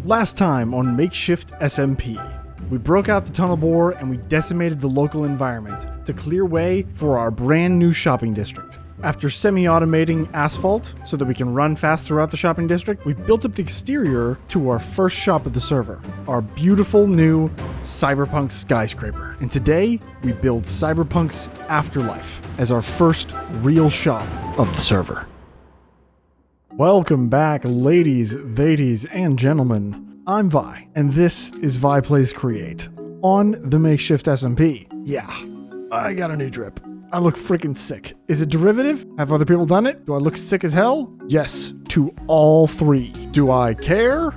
Last time on MakeShift SMP, we broke out the tunnel bore and we decimated the local environment to clear way for our brand new shopping district. After semi-automating asphalt so that we can run fast throughout the shopping district, we built up the exterior to our first shop of the server, our beautiful new Cyberpunk skyscraper. And today, we build Cyberpunk's Afterlife as our first real shop of the server. Welcome back, ladies, and gentlemen. I'm Vi, and this is Vi Plays Create on the MakeShift SMP. Yeah, I got a new drip. I look freaking sick. Is it derivative? Have other people done it? Do I look sick as hell? Yes, to all three. Do I care?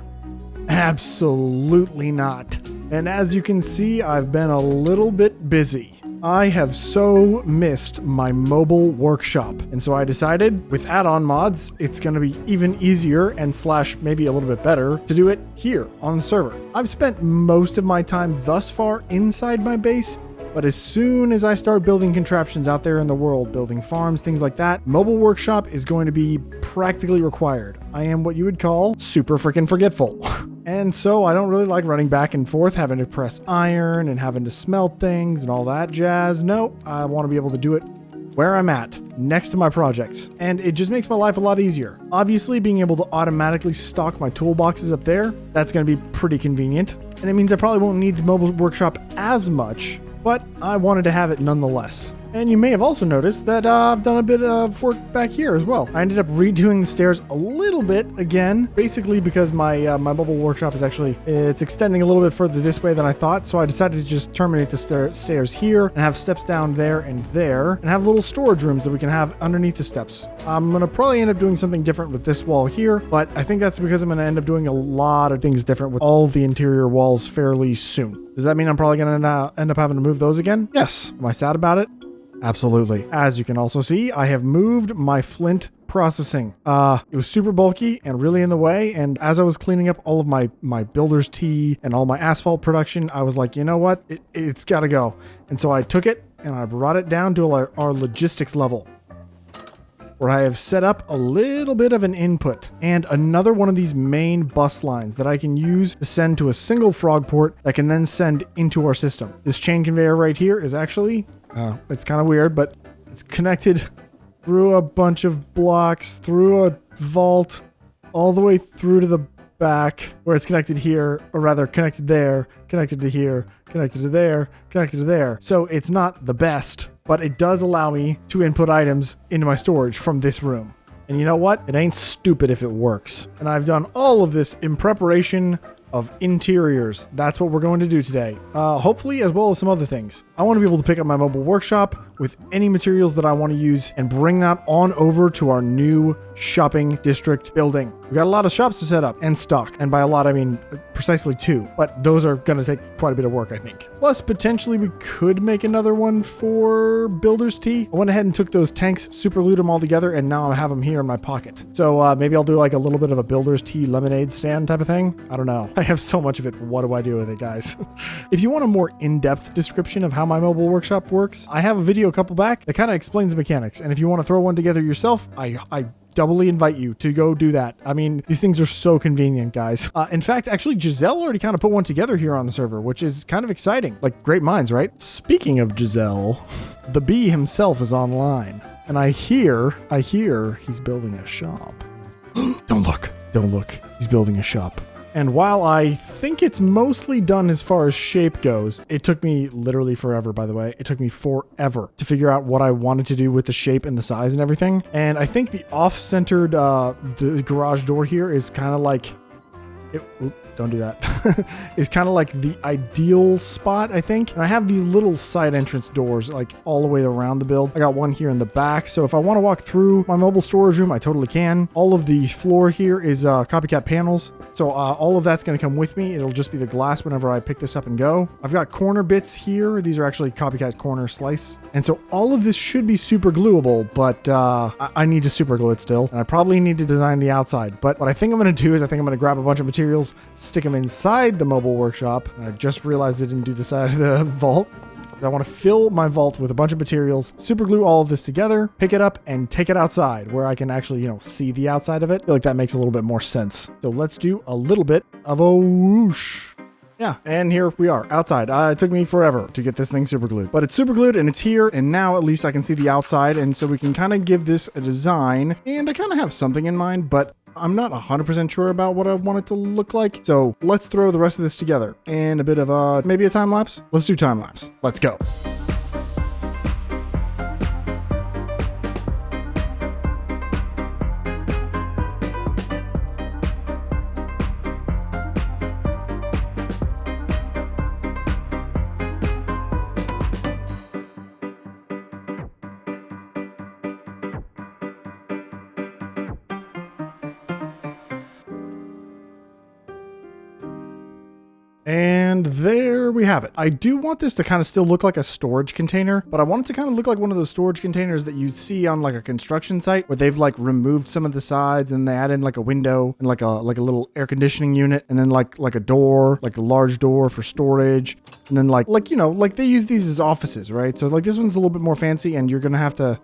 Absolutely not. And as you can see, I've been a little bit busy. I have so missed my mobile workshop. And so I decided with add-on mods, it's going to be even easier and / maybe a little bit better to do it here on the server. I've spent most of my time thus far inside my base, but as soon as I start building contraptions out there in the world, building farms, things like that, mobile workshop is going to be practically required. I am what you would call super freaking forgetful. And so I don't really like running back and forth, having to press iron and having to smelt things and all that jazz. No, I want to be able to do it where I'm at, next to my projects. And it just makes my life a lot easier. Obviously, being able to automatically stock my toolboxes up there, that's going to be pretty convenient. And it means I probably won't need the mobile workshop as much, but I wanted to have it nonetheless. And you may have also noticed that I've done a bit of work back here as well. I ended up redoing the stairs a little bit again, basically because my mobile workshop is it's extending a little bit further this way than I thought. So I decided to just terminate the stairs here and have steps down there and have little storage rooms that we can have underneath the steps. I'm going to probably end up doing something different with this wall here, but I think that's because I'm going to end up doing a lot of things different with all the interior walls fairly soon. Does that mean I'm probably going to end up having to move those again? Yes. Am I sad about it? Absolutely. As you can also see, I have moved my flint processing. It was super bulky and really in the way. And as I was cleaning up all of my builder's tea and all my asphalt production, I was like, you know what? It's got to go. And so I took it and I brought it down to our logistics level, where I have set up a little bit of an input and another one of these main bus lines that I can use to send to a single frog port that can then send into our system. This chain conveyor right here is actually, it's kind of weird, but it's connected through a bunch of blocks, through a vault, all the way through to the back, where it's connected here, or rather connected there, connected to here, connected to there, connected to there. So it's not the best, but it does allow me to input items into my storage from this room. And you know what? It ain't stupid if it works. And I've done all of this in preparation of interiors. That's what we're going to do today. Hopefully, as well as some other things. I want to be able to pick up my mobile workshop with any materials that I want to use and bring that on over to our new shopping district building. We got a lot of shops to set up and stock. And by a lot, I mean precisely 2. But those are going to take quite a bit of work, I think. Plus, potentially, we could make another one for builder's tea. I went ahead and took those tanks, super glued them all together, and now I have them here in my pocket. So maybe I'll do like a little bit of a builder's tea lemonade stand type of thing. I don't know. I have so much of it. What do I do with it, guys? If you want a more in-depth description of how my mobile workshop works, I have a video a couple back that kind of explains the mechanics. And if you want to throw one together yourself, I doubly invite you to go do that. I mean, these things are so convenient, guys. In fact, actually, Giselle already kind of put one together here on the server, which is kind of exciting. Like, great minds, right? Speaking of Giselle, the bee himself is online. And I hear he's building a shop. Don't look. He's building a shop. And while I think it's mostly done as far as shape goes, it took me literally forever, by the way. It took me forever to figure out what I wanted to do with the shape and the size and everything. And I think the off-centered the garage door here is kind of like... don't do that. It's kind of like the ideal spot, I think. And I have these little side entrance doors like all the way around the build. I got one here in the back. So if I want to walk through my mobile storage room, I totally can. All of the floor here is copycat panels. So all of that's going to come with me. It'll just be the glass whenever I pick this up and go. I've got corner bits here. These are actually copycat corner slice. And so all of this should be super gluable, but I need to super glue it still. And I probably need to design the outside. But what I think I'm going to do is I think I'm going to grab a bunch of materials, stick them inside the mobile workshop. I just realized I didn't do the side of the vault. I want to fill my vault with a bunch of materials, super glue all of this together, pick it up and take it outside where I can actually, see the outside of it. I feel like that makes a little bit more sense. So let's do a little bit of a whoosh. Yeah, and here we are outside. It took me forever to get this thing super glued, but it's super glued and it's here. And now at least I can see the outside. And so we can kind of give this a design, and I kind of have something in mind, but I'm not 100% sure about what I want it to look like. So let's throw the rest of this together and a bit of maybe a time lapse. Let's do time lapse. Let's go. And there we have it. I do want this to kind of still look like a storage container, but I want it to kind of look like one of those storage containers that you'd see on like a construction site where they've like removed some of the sides and they add in like a window and like a little air conditioning unit, and then like a door, like a large door for storage. And then like they use these as offices, right? So like this one's a little bit more fancy, and you're gonna have to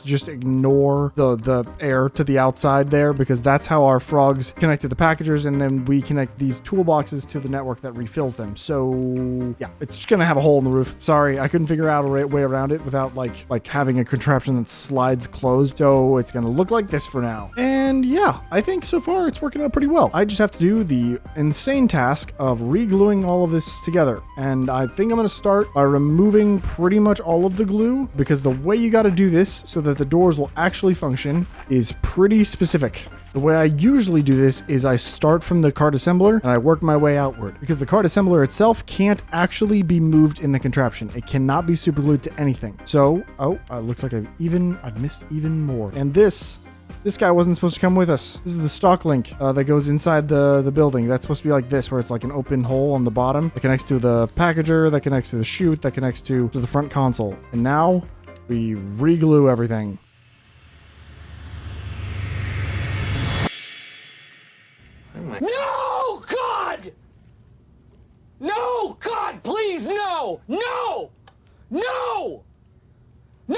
just ignore the air to the outside there, because that's how our frogs connect to the packagers, and then we connect these toolboxes to the network that refills them. So yeah, it's just gonna have a hole in the roof. Sorry, I couldn't figure out a way around it without like having a contraption that slides closed. So it's gonna look like this for now. And yeah, I think so far it's working out pretty well. I just have to do the insane task of re-gluing all of this together, and I think I'm going to start by removing pretty much all of the glue, because the way you got to do this so that the doors will actually function is pretty specific. The way I usually do this is I start from the card assembler and I work my way outward, because the card assembler itself can't actually be moved in the contraption. It cannot be super glued to anything. So, looks like I've missed even more. And this guy wasn't supposed to come with us. This is the stock link that goes inside the building. That's supposed to be like this, where it's like an open hole on the bottom that connects to the packager, that connects to the chute, that connects to the front console. And now we re-glue everything. No, God! No, God, please, no! No! No! No!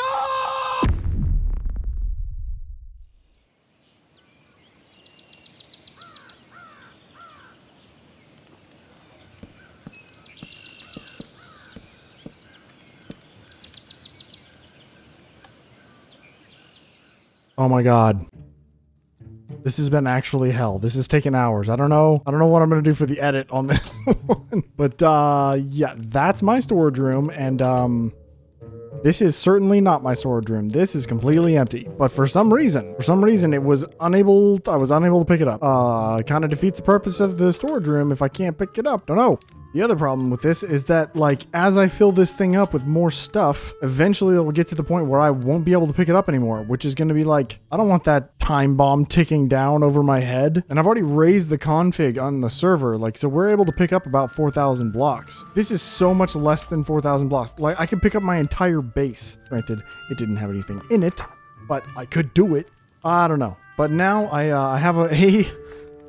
Oh my God. This has been actually hell. This has taken hours. I don't know what I'm going to do for the edit on this one. But yeah, that's my storage room. And this is certainly not my storage room. This is completely empty. But for some reason, I was unable to pick it up. Kind of defeats the purpose of the storage room if I can't pick it up. Don't know. The other problem with this is that, like, as I fill this thing up with more stuff, eventually it'll get to the point where I won't be able to pick it up anymore, which is going to be like, I don't want that time bomb ticking down over my head. And I've already raised the config on the server, like, so we're able to pick up about 4,000 blocks. This is so much less than 4,000 blocks. Like, I could pick up my entire base. Granted, it didn't have anything in it, but I could do it. I don't know. But now I have a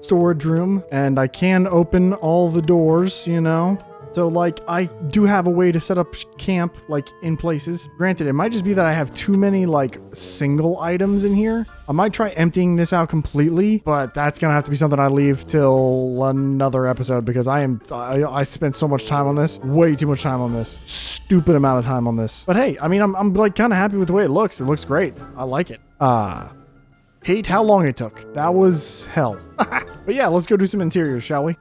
storage room, and I can open all the doors, so like I do have a way to set up camp like in places. Granted, it might just be that I have too many like single items in here. I might try emptying this out completely, but that's gonna have to be something I leave till another episode, because I spent so much time on this, way too much time on this, stupid amount of time on this. But hey, I mean, I'm like kind of happy with the way it looks. It looks great. I like it. Hate how long it took. That was hell. But yeah, let's go do some interiors, shall we?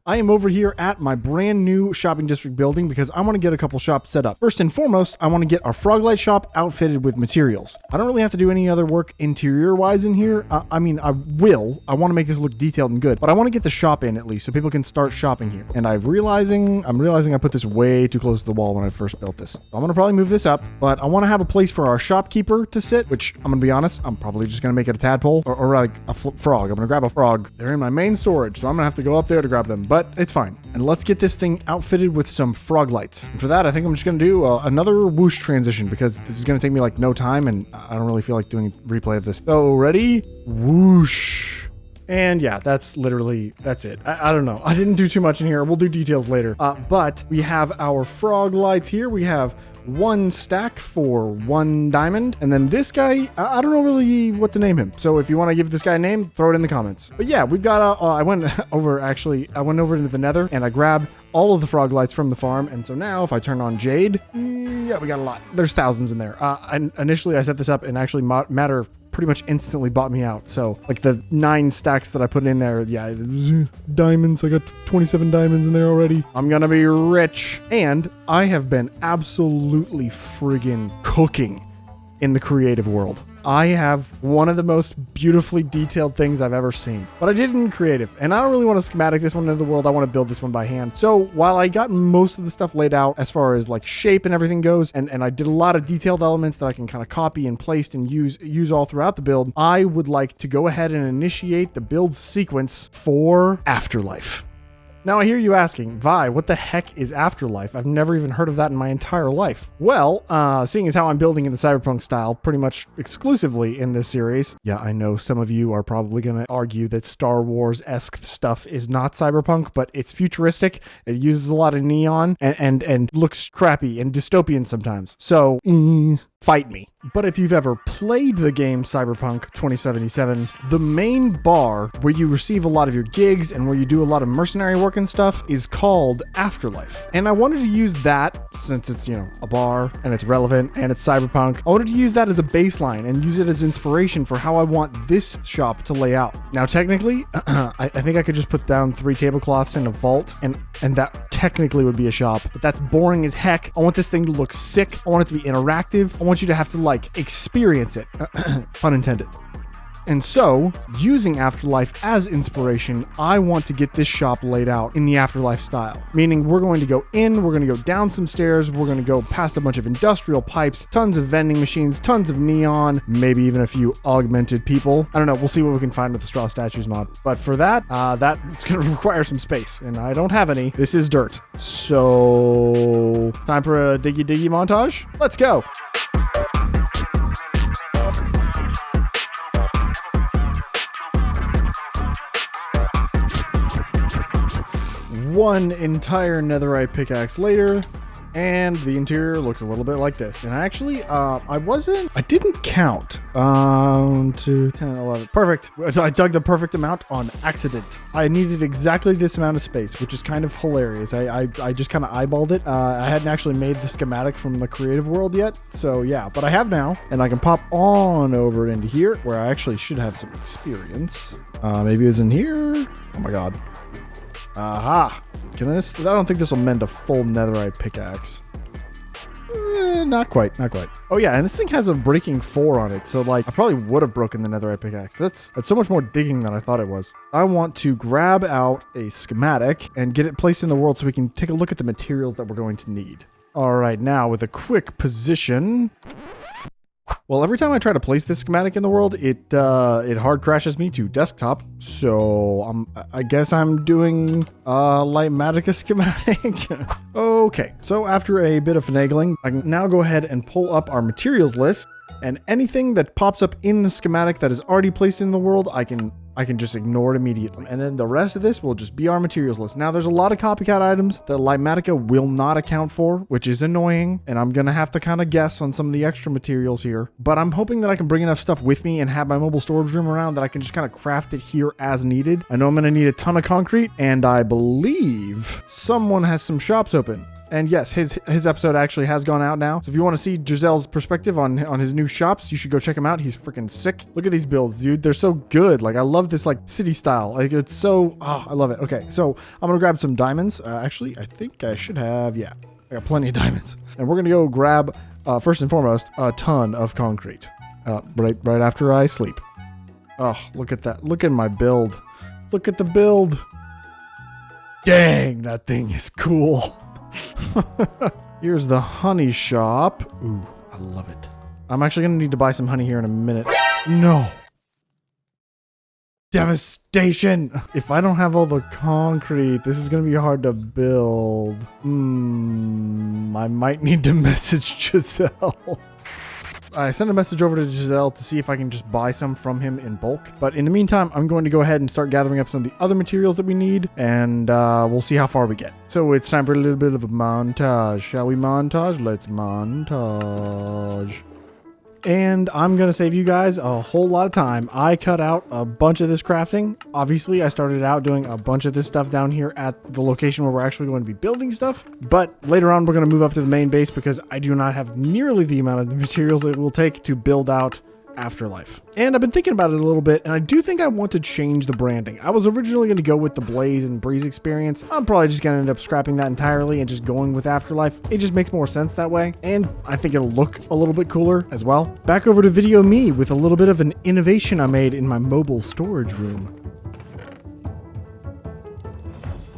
I am over here at my brand new shopping district building because I want to get a couple shops set up. First and foremost, I want to get our Froglight shop outfitted with materials. I don't really have to do any other work interior wise in here. I mean, I will. I want to make this look detailed and good, but I want to get the shop in at least so people can start shopping here. And I'm realizing I put this way too close to the wall when I first built this. So I'm going to probably move this up, but I want to have a place for our shopkeeper to sit, which I'm going to be honest, I'm probably just going to make it a tadpole or like a frog. I'm going to grab a frog. They're in my main storage, so I'm going to have to go up there to grab them, but it's fine. And let's get this thing outfitted with some frog lights. And for that, I think I'm just going to do another whoosh transition, because this is going to take me like no time and I don't really feel like doing a replay of this. So ready? Whoosh. And yeah, that's it. I don't know. I didn't do too much in here. We'll do details later. But we have our frog lights here. We have 1 stack for 1 diamond. And then this guy, I don't know really what to name him. So if you want to give this guy a name, throw it in the comments. But yeah, we've got, I went over into the nether and I grabbed all of the frog lights from the farm. And so now if I turn on Jade, yeah, we got a lot. There's thousands in there. Initially I set this up and actually Matter pretty much instantly bought me out. So like the 9 stacks that I put in there, yeah, diamonds. I got 27 diamonds in there already. I'm gonna be rich. And I have been absolutely friggin' cooking in the creative world. I have one of the most beautifully detailed things I've ever seen, but I did it in creative, and I don't really want to schematic this one into the world. I want to build this one by hand. So while I got most of the stuff laid out as far as like shape and everything goes, and I did a lot of detailed elements that I can kind of copy and paste and use all throughout the build, I would like to go ahead and initiate the build sequence for Afterlife. Now I hear you asking, Vi, what the heck is Afterlife? I've never even heard of that in my entire life. Well, seeing as how I'm building in the Cyberpunk style pretty much exclusively in this series, yeah, I know some of you are probably going to argue that Star Wars-esque stuff is not Cyberpunk, but it's futuristic. It uses a lot of neon and looks crappy and dystopian sometimes. So, fight me. But if you've ever played the game Cyberpunk 2077, the main bar where you receive a lot of your gigs and where you do a lot of mercenary work and stuff is called Afterlife. And I wanted to use that, since it's, a bar and it's relevant and it's Cyberpunk, I wanted to use that as a baseline and use it as inspiration for how I want this shop to lay out. Now, technically, I think I could just put down 3 tablecloths in a vault and that technically would be a shop, but that's boring as heck. I want this thing to look sick. I want it to be interactive. I want you to have to experience it, pun intended. And so, using Afterlife as inspiration, I want to get this shop laid out in the Afterlife style. Meaning we're going to go in, we're going to go down some stairs, we're going to go past a bunch of industrial pipes, tons of vending machines, tons of neon, maybe even a few augmented people. I don't know, we'll see what we can find with the straw statues mod. But for that, that's going to require some space, and I don't have any. This is dirt. So, time for a diggy montage? Let's go! One entire netherite pickaxe later, and the interior looks a little bit like this. And actually, I didn't count. 2, 10, 11. Perfect. I dug the perfect amount on accident. I needed exactly this amount of space, which is kind of hilarious. I just kind of eyeballed it. I hadn't actually made the schematic from the creative world yet. So yeah, but I have now, and I can pop on over into here where I actually should have some experience. Maybe it's in here. Oh my God. Aha! I don't think this will mend a full netherite pickaxe. Not quite. Oh yeah, and this thing has a breaking 4 on it, so like I probably would have broken the netherite pickaxe. That's so much more digging than I thought it was. I want to grab out a schematic and get it placed in the world so we can take a look at the materials that we're going to need. All right, now with a quick position. Well, every time I try to place this schematic in the world, it hard crashes me to desktop. So I guess I'm doing Lightmatica schematic. Okay, so after a bit of finagling, I can now go ahead and pull up our materials list, and anything that pops up in the schematic that is already placed in the world, I can just ignore it immediately. And then the rest of this will just be our materials list. Now, there's a lot of copycat items that Lightmatica will not account for, which is annoying. And I'm going to have to kind of guess on some of the extra materials here. But I'm hoping that I can bring enough stuff with me and have my mobile storage room around that I can just kind of craft it here as needed. I know I'm going to need a ton of concrete, and I believe someone has some shops open. And yes, his episode actually has gone out now. So if you want to see Giselle's perspective on his new shops, you should go check him out. He's freaking sick. Look at these builds, dude. They're so good. Like, I love this like city style. Like, it's so, I love it. Okay, so I'm going to grab some diamonds. Actually, I think I should have, yeah, I got plenty of diamonds. And we're going to go grab, first and foremost, a ton of concrete right after I sleep. Oh, look at that. Look at my build. Look at the build. Dang, that thing is cool. Here's the honey shop. Ooh, I love it. I'm actually gonna need to buy some honey here in a minute. No. Devastation. If I don't have all the concrete, this is gonna be hard to build. I might need to message Giselle. I sent a message over to Giselle to see if I can just buy some from him in bulk. But in the meantime, I'm going to go ahead and start gathering up some of the other materials that we need, and we'll see how far we get. So it's time for a little bit of a montage. Shall we montage? Let's montage. And I'm going to save you guys a whole lot of time. I cut out a bunch of this crafting. Obviously, I started out doing a bunch of this stuff down here at the location where we're actually going to be building stuff. But later on, we're going to move up to the main base because I do not have nearly the amount of materials it will take to build out Afterlife. And I've been thinking about it a little bit, and I do think I want to change the branding. I was originally going to go with the Blaze and Breeze experience. I'm probably just going to end up scrapping that entirely and just going with Afterlife. It just makes more sense that way, and I think it'll look a little bit cooler as well. Back over to video me with a little bit of an innovation I made in my mobile storage room.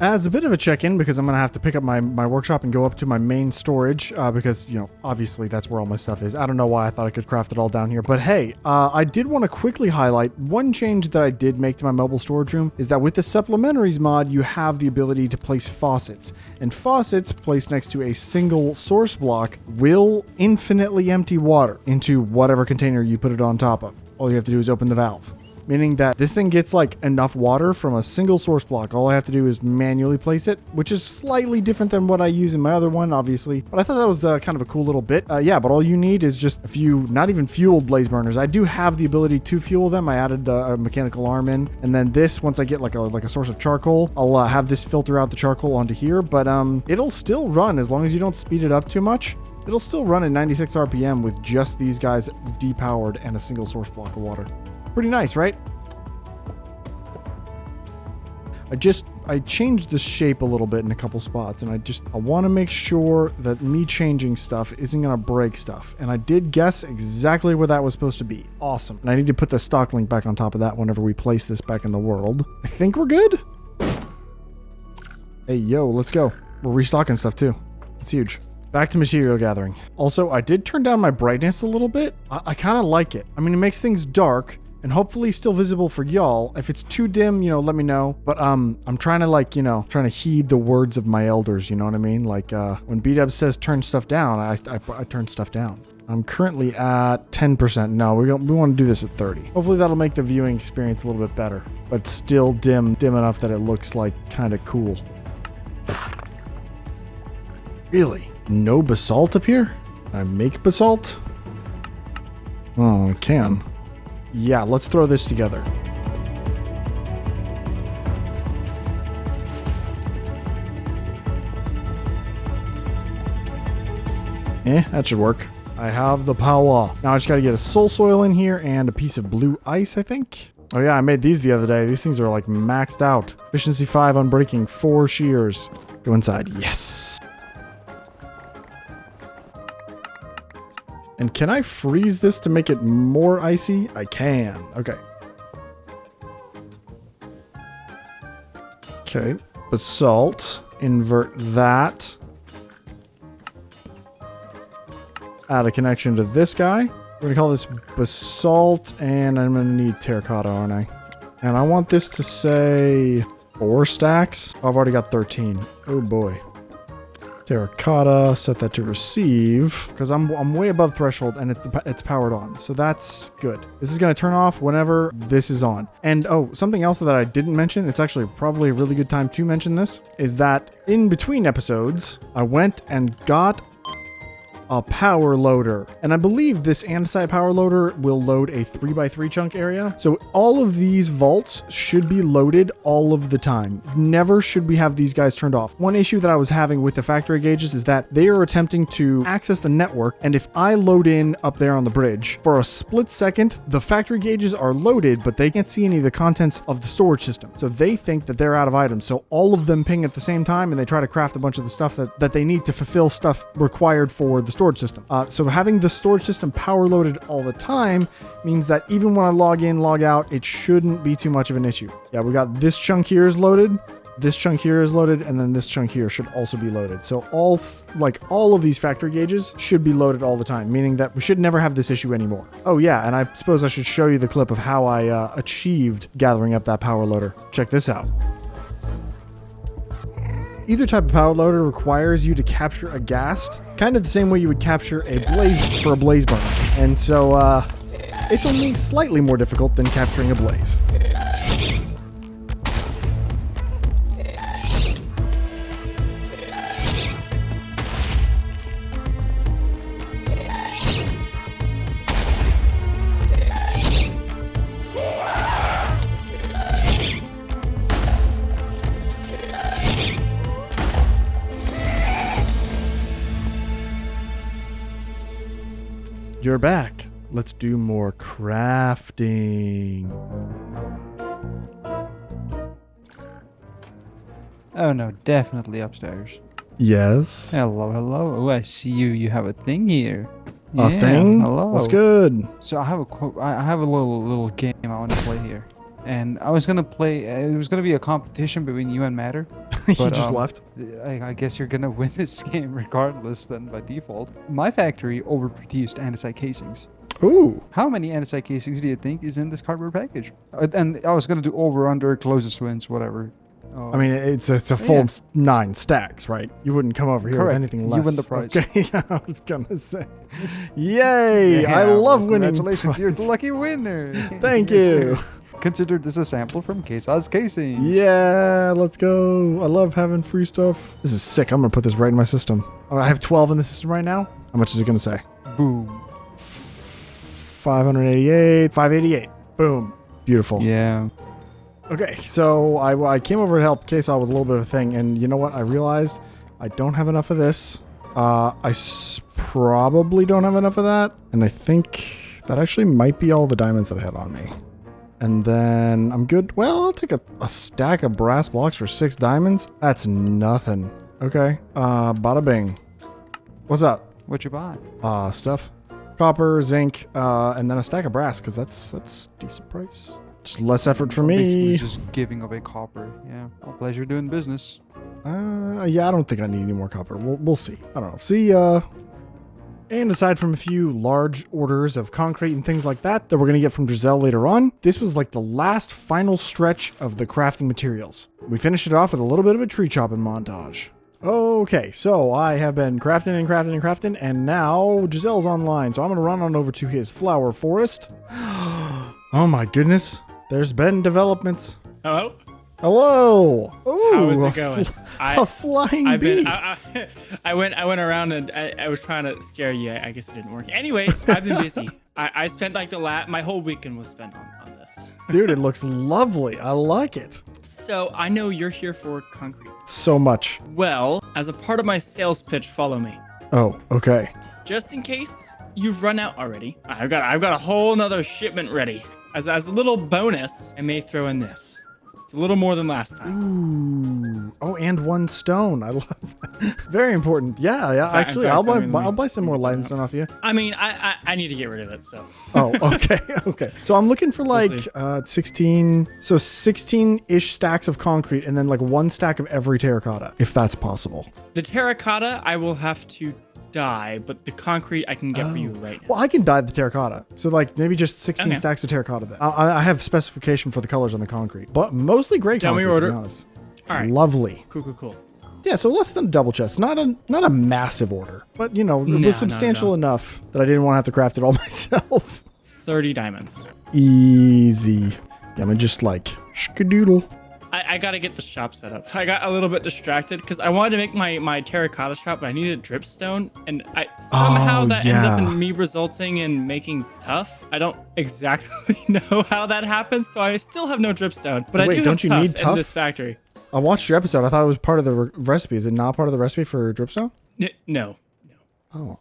As a bit of a check-in, because I'm going to have to pick up my workshop and go up to my main storage, because, you know, obviously that's where all my stuff is. I don't know why I thought I could craft it all down here, but hey, I did want to quickly highlight one change that I did make to my mobile storage room is that with the supplementaries mod, you have the ability to place faucets, and faucets placed next to a single source block will infinitely empty water into whatever container you put it on top of. All you have to do is open the valve. Meaning that this thing gets like enough water from a single source block. All I have to do is manually place it, which is slightly different than what I use in my other one, obviously. But I thought that was kind of a cool little bit. Yeah, but all you need is just a few, not even fueled blaze burners. I do have the ability to fuel them. I added a mechanical arm in, and then this, once I get like a source of charcoal, I'll have this filter out the charcoal onto here. But it'll still run as long as you don't speed it up too much. It'll still run at 96 RPM with just these guys depowered and a single source block of water. Pretty nice, right? I changed the shape a little bit in a couple spots, and I want to make sure that me changing stuff isn't going to break stuff. And I did guess exactly where that was supposed to be. Awesome. And I need to put the stock link back on top of that whenever we place this back in the world. I think we're good. Hey, yo, let's go. We're restocking stuff too. It's huge. Back to material gathering. Also, I did turn down my brightness a little bit. I kind of like it. I mean, it makes things dark and hopefully still visible for y'all. If it's too dim, you know, let me know. But I'm trying to, like, you know, trying to heed the words of my elders, you know what I mean? Like when B-Dub says turn stuff down, I turn stuff down. I'm currently at 10%. No, we want to do this at 30. Hopefully that'll make the viewing experience a little bit better, but still dim enough that it looks like kind of cool. Really? No basalt up here? Can I make basalt? Oh, I can. Yeah, let's throw this together. That should work. I have the power. Now I just gotta get a soul soil in here and a piece of blue ice, I think. Oh yeah, I made these the other day. These things are like maxed out. Efficiency 5 unbreaking, 4 shears. Go inside. Yes. And can I freeze this to make it more icy? I can. Okay. Okay. Basalt. Invert that. Add a connection to this guy. We're going to call this basalt, and I'm going to need terracotta, aren't I? And I want this to say 4 stacks. Oh, I've already got 13. Oh boy. Terracotta, set that to receive, because I'm way above threshold and it's powered on, so that's good. This is going to turn off whenever this is on. And oh, something else that I didn't mention, it's actually probably a really good time to mention this, is that in between episodes, I went and got a power loader, and I believe this andesite power loader will load a 3x3 chunk area. So all of these vaults should be loaded all of the time. Never should we have these guys turned off. One issue that I was having with the factory gauges is that they are attempting to access the network, and if I load in up there on the bridge for a split second, the factory gauges are loaded, but they can't see any of the contents of the storage system. So they think that they're out of items. So all of them ping at the same time, and they try to craft a bunch of the stuff that they need to fulfill stuff required for the storage system. So having the storage system power loaded all the time means that even when I log in, log out, it shouldn't be too much of an issue. Yeah, we got this chunk here is loaded, this chunk here is loaded, and then this chunk here should also be loaded. So all of these factory gauges should be loaded all the time, meaning that we should never have this issue anymore. Oh yeah, and I suppose I should show you the clip of how I achieved gathering up that power loader. Check this out. Either type of power loader requires you to capture a ghast, kind of the same way you would capture a blaze for a blaze burner. And so, it's only slightly more difficult than capturing a blaze. You're back. Let's do more crafting. Oh no, definitely upstairs. Yes. Hello, hello. Oh, I see you. You have a thing here. A thing? Hello. What's good? So I have a little game I want to play here, and I was gonna play. It was gonna be a competition between you and Matter. You just left. I guess you're gonna win this game regardless. Then by default, my factory overproduced andesite casings. Ooh. How many andesite casings do you think is in this cardboard package? And I was gonna do over, under, closest wins, whatever. I mean, it's a full 9 stacks, right? You wouldn't come over here Correct. with anything less. You win the prize. Okay, I was gonna say. Yay! I love winning. Congratulations, you're the lucky winner. Thank Yes, you. sir. Consider this a sample from Quesa's Casings. Yeah, let's go. I love having free stuff. This is sick. I'm gonna put this right in my system. Oh, I have 12 in the system right now. How much is it gonna say? Boom. 588, 588. Boom. Beautiful. Yeah. Okay, so I came over to help Queso with a little bit of a thing, and you know what? I realized I don't have enough of this. Probably don't have enough of that, and I think that actually might be all the diamonds that I had on me. And then I'm good. Well, I'll take a stack of brass blocks for 6 diamonds. That's nothing. Okay, bada bing. What's up? What you buy? Stuff. Copper, zinc, and then a stack of brass, because that's decent price. Just less effort for me. Basically just giving away copper. Yeah. Well, pleasure doing business. Yeah, I don't think I need any more copper. We'll see. I don't know. See, and aside from a few large orders of concrete and things like that we're going to get from Giselle later on, this was like the last final stretch of the crafting materials. We finished it off with a little bit of a tree chopping montage. Okay, so I have been crafting and crafting and crafting, and now Giselle's online, so I'm going to run on over to his flower forest. Oh my goodness. There's been developments. Hello? Hello. Ooh, How is it going? A flying bee. I went around and I was trying to scare you. I guess it didn't work. Anyways, I've been busy. I spent like my whole weekend was spent on this. Dude, it looks lovely. I like it. So I know you're here for concrete. So much. Well, as a part of my sales pitch, follow me. Oh, okay. Just in case you've run out already, I've got a whole nother shipment ready. As a little bonus, I may throw in this. It's a little more than last time. Ooh. Oh, and 1 stone. I love that. Very important. Yeah. Actually, I'll buy some more limestone off you. I mean, I need to get rid of it, so. Oh, okay. Okay. So I'm looking for like 16-ish stacks of concrete and then like 1 stack of every terracotta, if that's possible. The terracotta, I will have to dye, but the concrete I can get for you right now. Well, I can dye the terracotta. So like maybe just 16 Okay. stacks of terracotta then. I have specification for the colors on the concrete, but mostly gray Tell me concrete, your to be order. honest. All right. Lovely. Cool. Yeah, so less than a double chest. Not a massive order, but you know, it No, was substantial enough that I didn't want to have to craft it all myself. 30 diamonds. Easy. Yeah, I'm gonna just like shkadoodle. I gotta get the shop set up. I got a little bit distracted because I wanted to make my terracotta shop, but I needed dripstone, and somehow that ended up in me resulting in making tough. I don't exactly know how that happens, so I still have no dripstone, but Wait, I do don't have you tough need tough? in this factory. I watched your episode. I thought it was part of the recipe. Is it not part of the recipe for dripstone? No. Oh.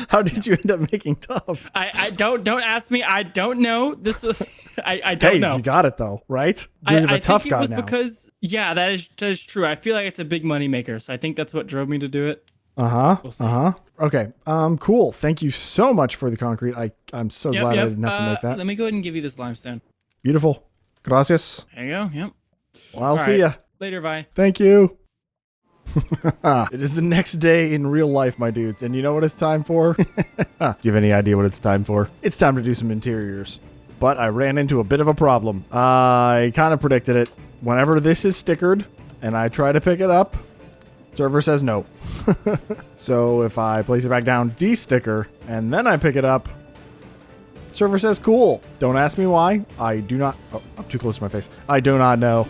How did you end up making tough? I don't ask me. I don't know. This was I don't know. You got it though, right? You're the I tough think it guy was now. because that is true. I feel like it's a big money maker, so I think that's what drove me to do it. We'll see. Okay. Cool. Thank you so much for the concrete. I'm so glad I didn't have to make that. Let me go ahead and give you this limestone. Beautiful. Gracias. There you go. Yep. Well, I'll All see right. ya. Later, bye. Thank you. It is the next day in real life, my dudes, and you know what it's time for? Do you have any idea what it's time for? It's time to do some interiors. But I ran into a bit of a problem. I kind of predicted it. Whenever this is stickered, and I try to pick it up, server says no. So if I place it back down, desticker, and then I pick it up, server says cool. Don't ask me why. I do not. Oh, I'm too close to my face. I do not know.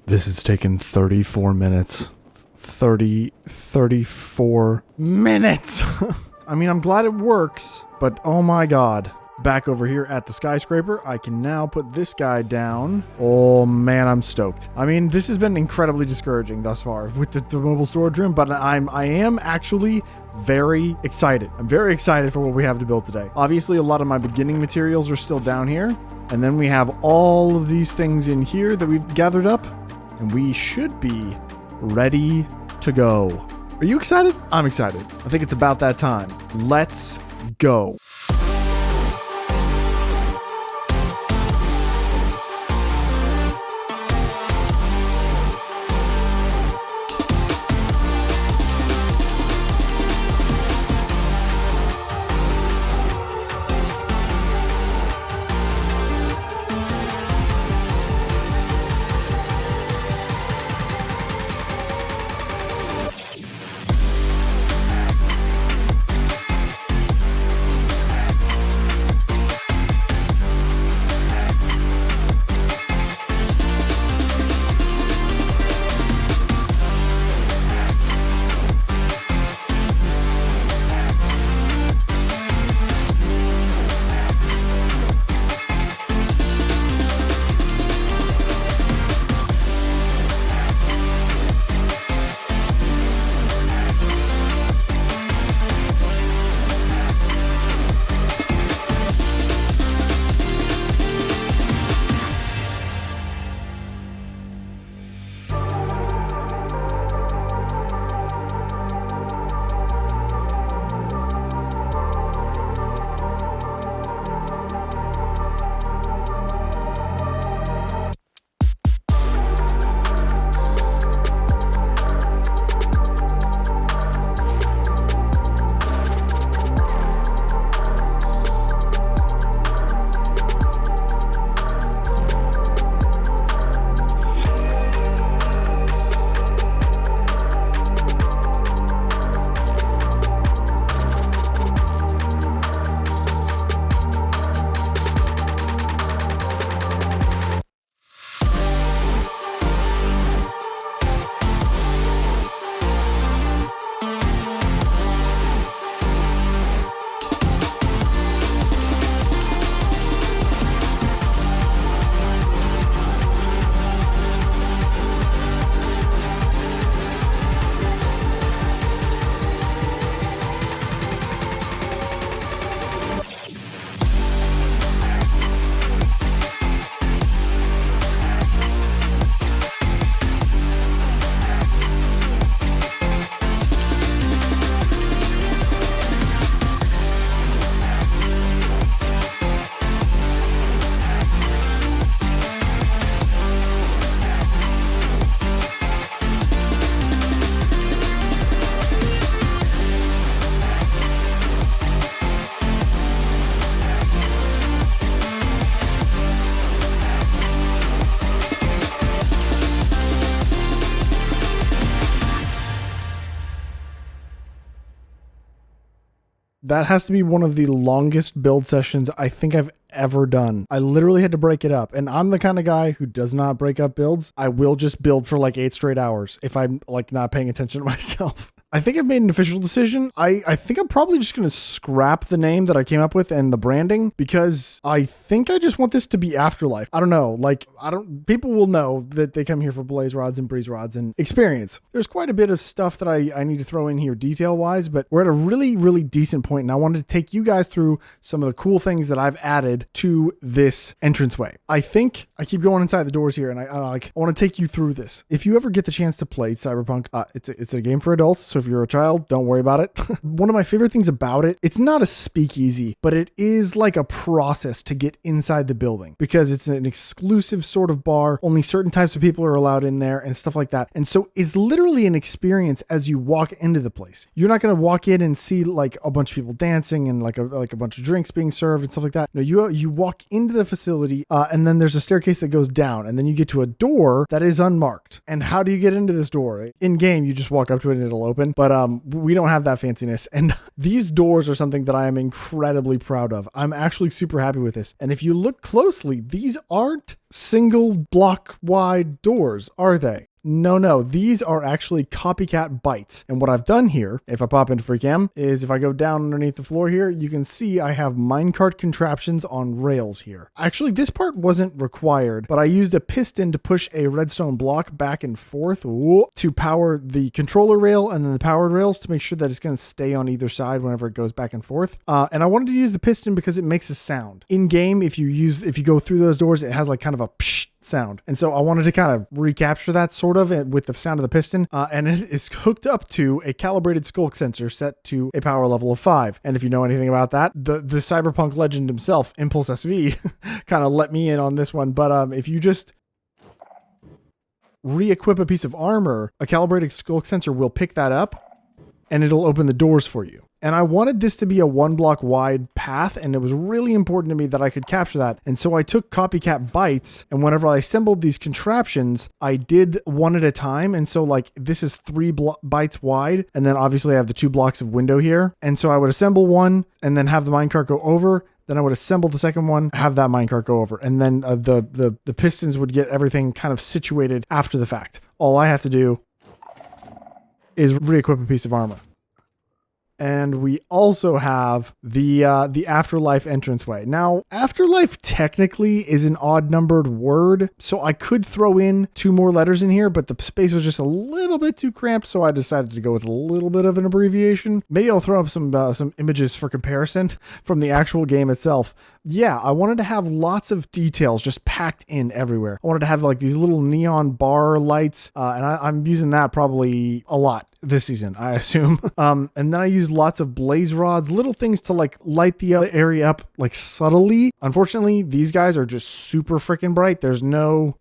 This has taken 34 minutes. 34 minutes. I mean, I'm glad it works, but oh my God. Back over here at the skyscraper, I can now put this guy down. Oh man, I'm stoked. I mean, this has been incredibly discouraging thus far with the mobile storage room, but I am actually very excited. I'm very excited for what we have to build today. Obviously, a lot of my beginning materials are still down here, and then we have all of these things in here that we've gathered up, and we should be ready to go. Are you excited? I'm excited. I think it's about that time. Let's go. That has to be one of the longest build sessions I think I've ever done. I literally had to break it up, and I'm the kind of guy who does not break up builds. I will just build for like 8 straight hours if I'm like not paying attention to myself. I think I've made an official decision. I think I'm probably just going to scrap the name that I came up with and the branding, because I think I just want this to be Afterlife. I don't know. Like, people will know that they come here for blaze rods and breeze rods and experience. There's quite a bit of stuff that I need to throw in here detail wise, but we're at a really, really decent point, and I wanted to take you guys through some of the cool things that I've added to this entranceway. I think I keep going inside the doors here, and I want to take you through this. If you ever get the chance to play Cyberpunk, it's a game for adults. So if if you're a child, don't worry about it. One of my favorite things about it, it's not a speakeasy, but it is like a process to get inside the building because it's an exclusive sort of bar. Only certain types of people are allowed in there and stuff like that. And so it's literally an experience as you walk into the place. You're not going to walk in and see like a bunch of people dancing and like a bunch of drinks being served and stuff like that. No, you walk into the facility and then there's a staircase that goes down and then you get to a door that is unmarked. And how do you get into this door? In game, you just walk up to it and it'll open, but we don't have that fanciness. And these doors are something that I am incredibly proud of. I'm actually super happy with this. And if you look closely, these aren't single block wide doors, are they? No, these are actually copycat bytes. And what I've done here, if I pop into FreeCam, is if I go down underneath the floor here, you can see I have minecart contraptions on rails here. Actually, this part wasn't required, but I used a piston to push a redstone block back and forth to power the controller rail and then the powered rails to make sure that it's going to stay on either side whenever it goes back and forth. And I wanted to use the piston because it makes a sound. In game, if you go through those doors, it has like kind of a psh sound. And so I wanted to kind of recapture that sort of with the sound of the piston. And it is hooked up to a calibrated skulk sensor set to a power level of 5. And if you know anything about that, the Cyberpunk legend himself, Impulse SV, kind of let me in on this one. But if you just re-equip a piece of armor, a calibrated skulk sensor will pick that up and it'll open the doors for you. And I wanted this to be a 1 block wide path, and it was really important to me that I could capture that. And so I took copycat bytes, and whenever I assembled these contraptions, I did one at a time. And so like this is 3 bytes wide, and then obviously I have the 2 blocks of window here. And so I would assemble one and then have the minecart go over. Then I would assemble the second one, have that minecart go over. And then the pistons would get everything kind of situated after the fact. All I have to do is re-equip a piece of armor. And we also have the Afterlife entranceway. Now, Afterlife technically is an odd numbered word, so I could throw in 2 more letters in here, but the space was just a little bit too cramped, so I decided to go with a little bit of an abbreviation. Maybe I'll throw up some images for comparison from the actual game itself. Yeah, I wanted to have lots of details just packed in everywhere. I wanted to have like these little neon bar lights, and I'm using that probably a lot this season, I assume. And then I used lots of blaze rods, little things to like light the area up like subtly. Unfortunately, these guys are just super freaking bright. There's no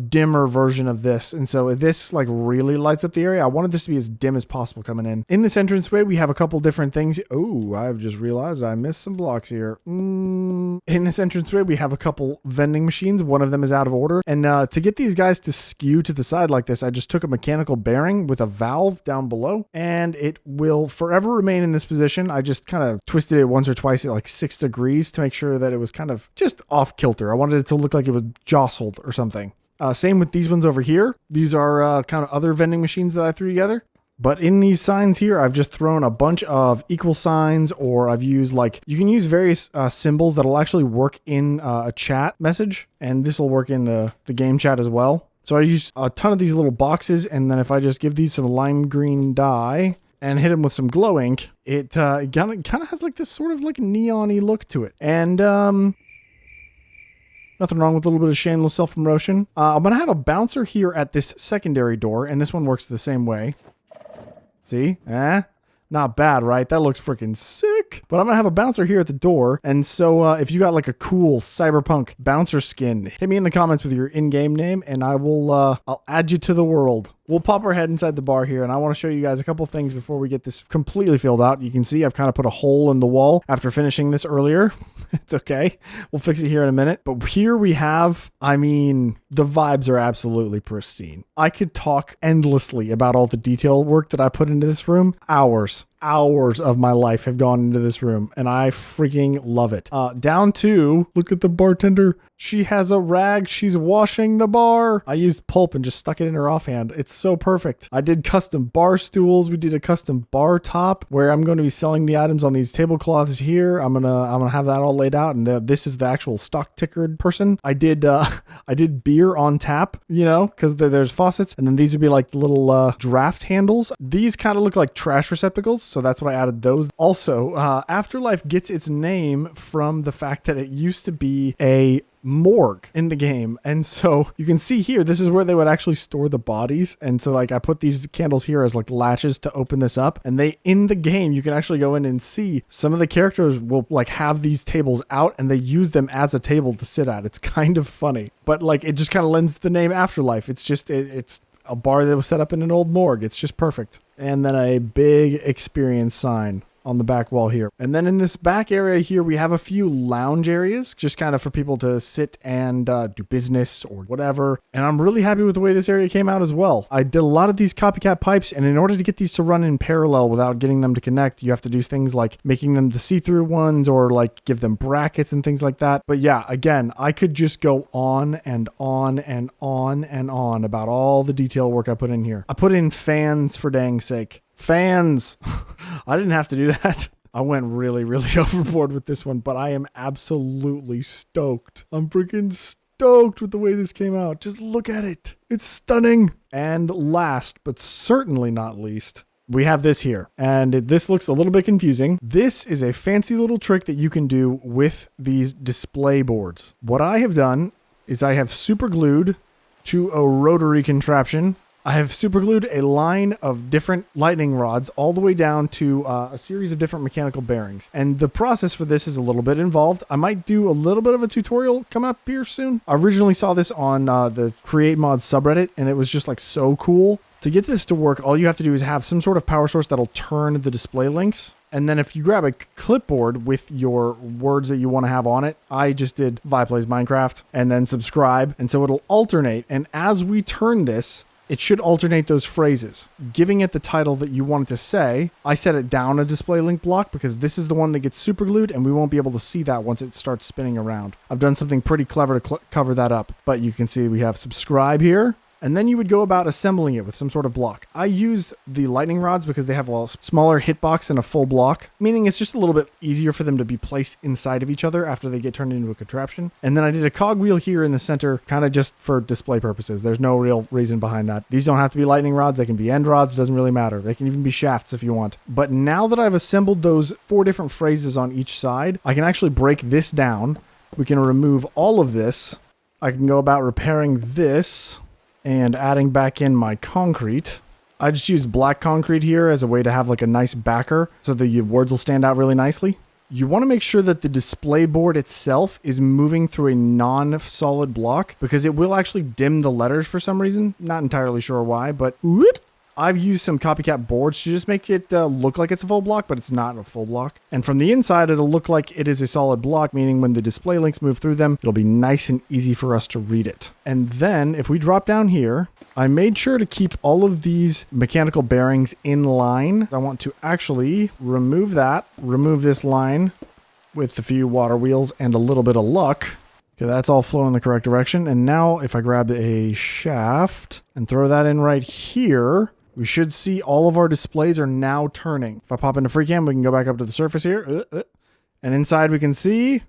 dimmer version of this. And so this like really lights up the area. I wanted this to be as dim as possible coming in. In this entranceway, we have a couple different things. Oh, I've just realized I missed some blocks here. In this entranceway, we have a couple vending machines. One of them is out of order. And to get these guys to skew to the side like this, I just took a mechanical bearing with a valve down below, and it will forever remain in this position. I just kind of twisted it once or twice at like 6 degrees to make sure that it was kind of just off kilter. I wanted it to look like it was jostled or something. Same with these ones over here. These are kind of other vending machines that I threw together. But in these signs here, I've just thrown a bunch of equal signs, or I've used like, you can use various symbols that'll actually work in a chat message. And this will work in the game chat as well. So I use a ton of these little boxes. And then if I just give these some lime green dye and hit them with some glow ink, it kind of has like this sort of like neon-y look to it. And nothing wrong with a little bit of shameless self-promotion. I'm going to have a bouncer here at this secondary door, and this one works the same way. See? Not bad, right? That looks freaking sick. But I'm going to have a bouncer here at the door, and so if you got like a cool Cyberpunk bouncer skin, hit me in the comments with your in-game name, and I'll add you to the world. We'll pop our head inside the bar here, and I want to show you guys a couple things before we get this completely filled out. You can see I've kind of put a hole in the wall after finishing this earlier. It's okay. We'll fix it here in a minute. But here we have, I mean, the vibes are absolutely pristine. I could talk endlessly about all the detail work that I put into this room. Hours of my life have gone into this room, and I freaking love it. Down to, look at the bartender. She has a rag. She's washing the bar. I used pulp and just stuck it in her offhand. It's so perfect. I did custom bar stools. We did a custom bar top where I'm going to be selling the items on these tablecloths here. I'm gonna have that all laid out, and this is the actual stock tickered person. I did beer on tap, you know, because there's faucets, and then these would be like the little draft handles. These kind of look like trash receptacles. so that's what I added those. Also, Afterlife gets its name from the fact that it used to be a morgue in the game, and so you can see here, this is where they would actually store the bodies. And so like I put these candles here as like latches to open this up, and they, in the game, you can actually go in and see some of the characters will like have these tables out and they use them as a table to sit at. It's kind of funny, but like it just kind of lends the name Afterlife. It's just it's a bar that was set up in an old morgue. It's just perfect. And then a big experience sign on the back wall here. And then in this back area here, we have a few lounge areas, just kind of for people to sit and do business or whatever. And I'm really happy with the way this area came out as well. I did a lot of these copycat pipes, and in order to get these to run in parallel without getting them to connect, you have to do things like making them the see-through ones or like give them brackets and things like that. But yeah, again, I could just go on and on and on and on about all the detail work I put in here. I put in fans for dang sake. Fans. I didn't have to do that. I went really, really overboard with this one, but I am absolutely stoked. I'm freaking stoked with the way this came out. Just look at it. It's stunning. And last, but certainly not least, we have this here. And this looks a little bit confusing. This is a fancy little trick that you can do with these display boards. What I have done is I have super glued to a rotary contraption. I have superglued a line of different lightning rods all the way down to a series of different mechanical bearings. And the process for this is a little bit involved. I might do a little bit of a tutorial coming up here soon. I originally saw this on the Create Mods subreddit, and it was just like so cool. To get this to work, all you have to do is have some sort of power source that'll turn the display links. And then if you grab a clipboard with your words that you want to have on it, I just did Vi Plays Minecraft and then subscribe. And so it'll alternate. And as we turn this, it should alternate those phrases, giving it the title that you want it to say. I set it down a display link block because this is the one that gets super glued, and we won't be able to see that once it starts spinning around. I've done something pretty clever to cover that up, but you can see we have subscribe here. And then you would go about assembling it with some sort of block. I used the lightning rods because they have a smaller hitbox than a full block, meaning it's just a little bit easier for them to be placed inside of each other after they get turned into a contraption. And then I did a cogwheel here in the center, kind of just for display purposes. There's no real reason behind that. These don't have to be lightning rods. They can be end rods. It doesn't really matter. They can even be shafts if you want. But now that I've assembled those 4 different phrases on each side, I can actually break this down. We can remove all of this. I can go about repairing this and adding back in my concrete. I just used black concrete here as a way to have like a nice backer so the words will stand out really nicely. You want to make sure that the display board itself is moving through a non-solid block because it will actually dim the letters for some reason. Not entirely sure why, but whoop. I've used some copycat boards to just make it look like it's a full block, but it's not a full block. And from the inside, it'll look like it is a solid block, meaning when the display links move through them, it'll be nice and easy for us to read it. And then if we drop down here, I made sure to keep all of these mechanical bearings in line. I want to actually remove this line with a few water wheels and a little bit of luck. Okay, that's all flowing in the correct direction. And now if I grab a shaft and throw that in right here, we should see all of our displays are now turning. If I pop into FreeCam, we can go back up to the surface here. And inside we can see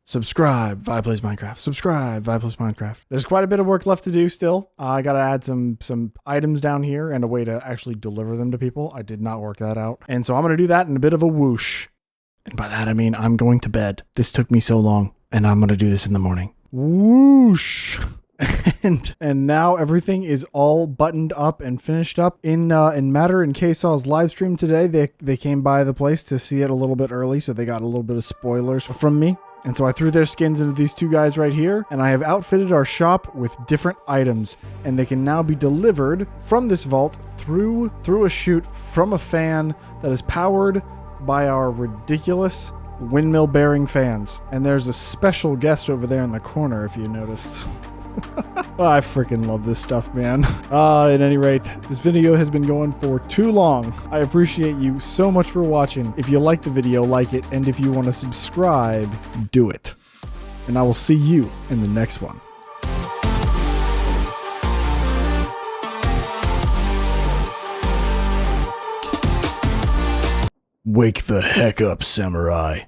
subscribe, Vi Plays Minecraft. Subscribe, Vi Plays Minecraft. There's quite a bit of work left to do still. I got to add some items down here and a way to actually deliver them to people. I did not work that out. And so I'm going to do that in a bit of a whoosh. And by that, I mean I'm going to bed. This took me so long, and I'm going to do this in the morning. Whoosh. And now everything is all buttoned up and finished up. In Matter and K-Saw's live stream today, they came by the place to see it a little bit early, so they got a little bit of spoilers from me. And so I threw their skins into these 2 guys right here, and I have outfitted our shop with different items, and they can now be delivered from this vault through a chute from a fan that is powered by our ridiculous windmill bearing fans. And there's a special guest over there in the corner if you noticed. Oh, I freaking love this stuff, man. At any rate, this video has been going for too long. I appreciate you so much for watching. If you like the video, like it, and if you want to subscribe, do it. And I will see you in the next one. Wake the heck up, samurai.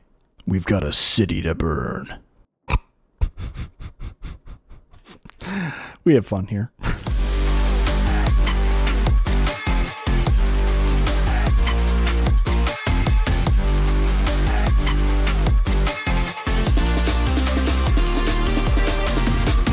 We've got a city to burn. We have fun here.